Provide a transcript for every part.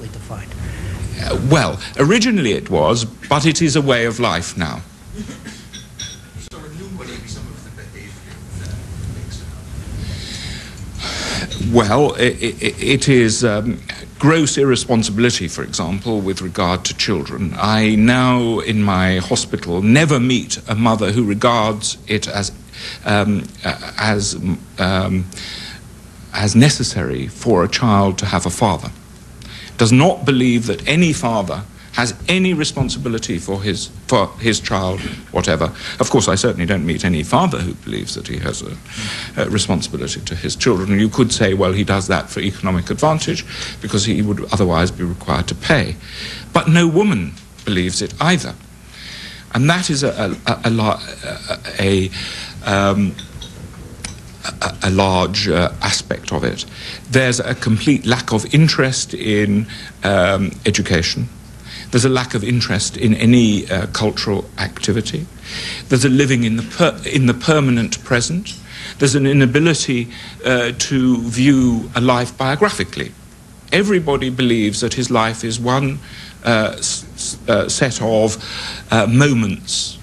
scientifically defined. Well, originally it was, but it is a way of life now. So enumerating some of the behavior that makes it up. Well, it is gross irresponsibility, for example, with regard to children. I now, in my hospital, never meet a mother who regards it as necessary for a child to have a father. Does not believe that any father has any responsibility for his child, whatever. Of course, I certainly don't meet any father who believes that he has a responsibility to his children. You could say, well, he does that for economic advantage because he would otherwise be required to pay. But no woman believes it either. And that is a large aspect of it. There's a complete lack of interest in education. There's a lack of interest in any cultural activity. There's a living in the permanent present. There's an inability to view a life biographically. Everybody believes that his life is one set of moments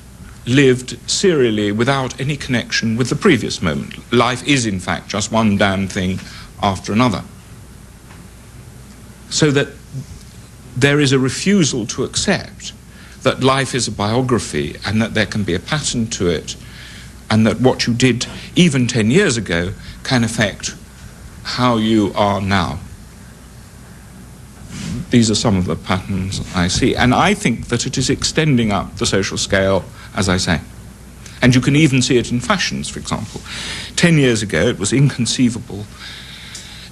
lived serially without any connection with the previous moment. Life is, in fact, just one damn thing after another. So that there is a refusal to accept that life is a biography and that there can be a pattern to it and that what you did even 10 years ago can affect how you are now. These are some of the patterns I see. And I think that it is extending up the social scale, as I say. And you can even see it in fashions, for example. 10 years ago, it was inconceivable.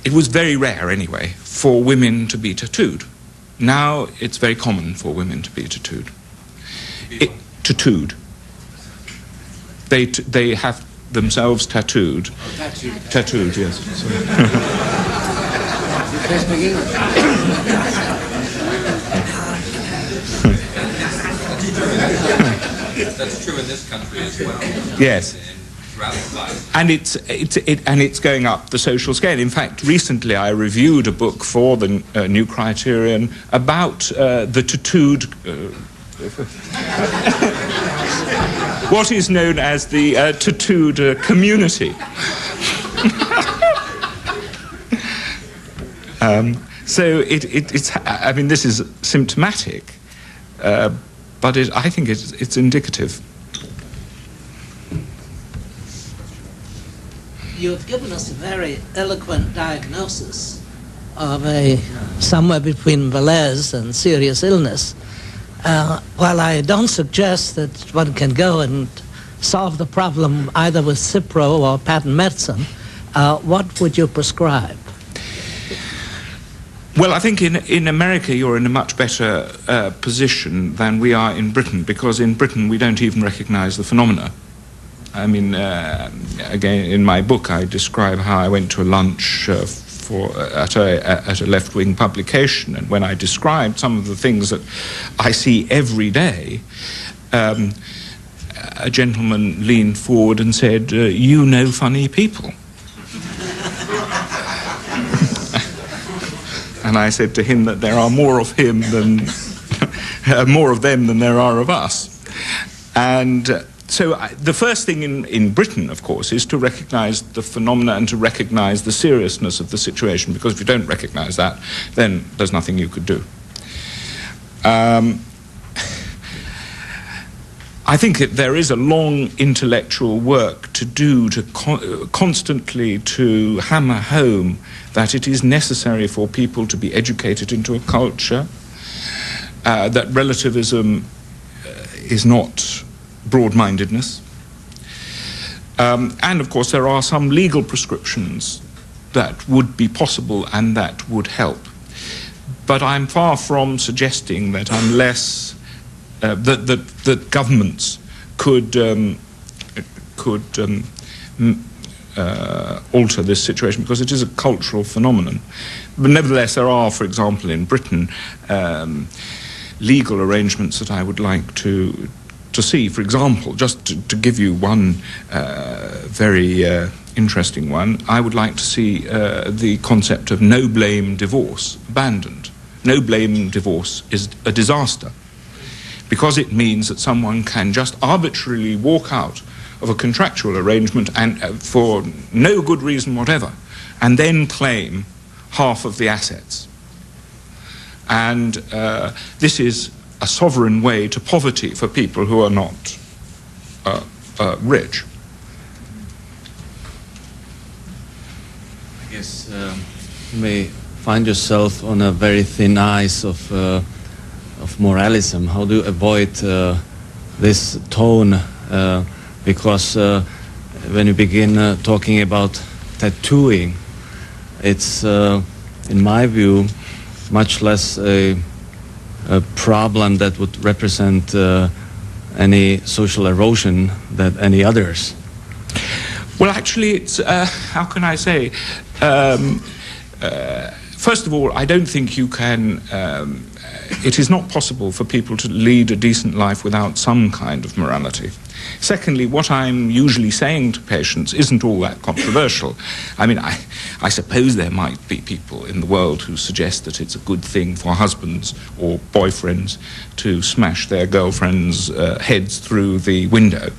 It was very rare, anyway, for women to be tattooed. Now it's very common for women to be tattooed. Tattooed. They have themselves tattooed. Oh, tattooed. Tattooed, yes. That's true in this country as well. Yes. And it's going up the social scale. In fact, recently I reviewed a book for the New Criterion about the tattooed, what is known as the tattooed community. So it's. I mean, this is symptomatic, but I think it's indicative. You've given us a very eloquent diagnosis of a somewhere between malaise and serious illness. While I don't suggest that one can go and solve the problem either with Cipro or patent medicine, what would you prescribe? Well, I think in America you're in a much better position than we are in Britain, because in Britain we don't even recognize the phenomena. I mean, again, in my book I describe how I went to a lunch at a left-wing publication, and when I described some of the things that I see every day, a gentleman leaned forward and said, "You know funny people." And I said to him that there are more of them than there are of us. And so the first thing in Britain, of course, is to recognize the phenomena and to recognize the seriousness of the situation, because if you don't recognize that, then there's nothing you could do. I think there is a long intellectual work to do to constantly to hammer home that it is necessary for people to be educated into a culture, that relativism is not broad-mindedness. And, of course, there are some legal prescriptions that would be possible and that would help. But I'm far from suggesting that unless that governments could alter this situation, because it is a cultural phenomenon. But nevertheless, there are, for example, in Britain, legal arrangements that I would like to see. For example, just to give you one very interesting one, I would like to see the concept of no-blame divorce abandoned. no blame divorce is a disaster, because it means that someone can just arbitrarily walk out of a contractual arrangement and for no good reason whatever, and then claim half of the assets. And this is a sovereign way to poverty for people who are not rich. I guess you may find yourself on a very thin ice of moralism. How do you avoid this tone? Because when you begin talking about tattooing, it's, in my view, much less a problem that would represent any social erosion than any others. Well, actually, it's, how can I say, first of all, I don't think you can, it is not possible for people to lead a decent life without some kind of morality. Secondly, what I'm usually saying to patients isn't all that controversial. I mean, I suppose there might be people in the world who suggest that it's a good thing for husbands or boyfriends to smash their girlfriends' heads through the window.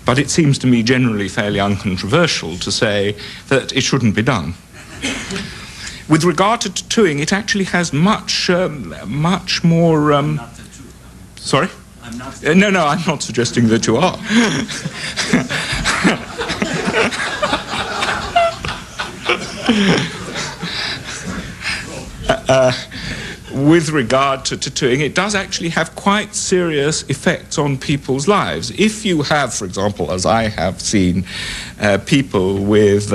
But it seems to me generally fairly uncontroversial to say that it shouldn't be done. With regard to tattooing, it actually has much more... Sorry? I'm not... No, I'm not suggesting that you are. With regard to tattooing, it does actually have quite serious effects on people's lives. If you have, for example, as I have seen, people with,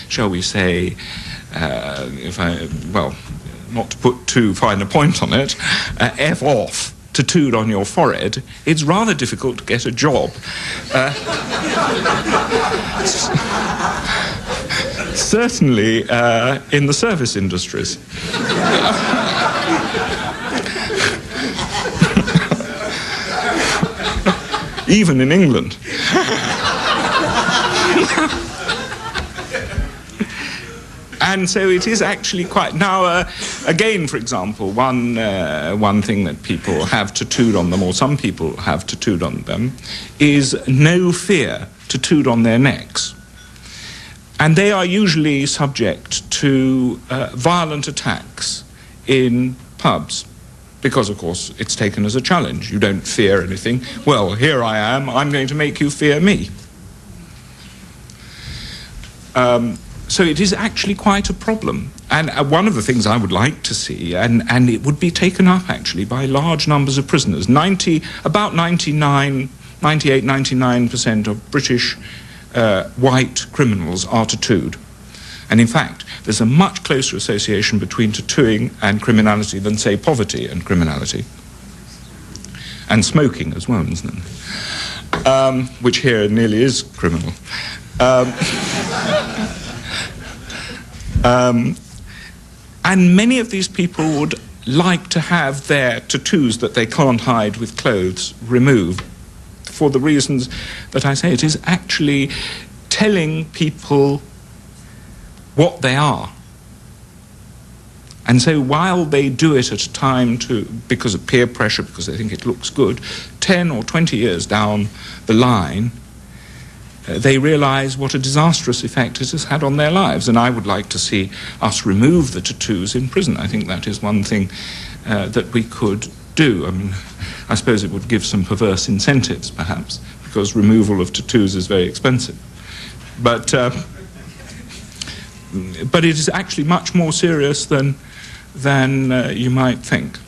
shall we say, not to put too fine a point on it, F off tattooed on your forehead, it's rather difficult to get a job. Certainly in the service industries. Even in England. And so it is actually quite... Now, again, for example, one thing that people have tattooed on them, or some people have tattooed on them, is no fear tattooed on their necks. And they are usually subject to violent attacks in pubs, because, of course, it's taken as a challenge. You don't fear anything. Well, here I am, I'm going to make you fear me. So it is actually quite a problem. And one of the things I would like to see, and it would be taken up actually by large numbers of prisoners, about 98-99% of British white criminals are tattooed. And in fact, there's a much closer association between tattooing and criminality than, say, poverty and criminality. And smoking as well, isn't it? Which here nearly is criminal. And many of these people would like to have their tattoos that they can't hide with clothes removed for the reasons that I say. It is actually telling people what they are. And so while they do it at a time because of peer pressure, because they think it looks good, 10 or 20 years down the line, they realize what a disastrous effect it has had on their lives. And I would like to see us remove the tattoos in prison. I think that is one thing that we could do. I mean, I suppose it would give some perverse incentives, perhaps, because removal of tattoos is very expensive. But it is actually much more serious than you might think.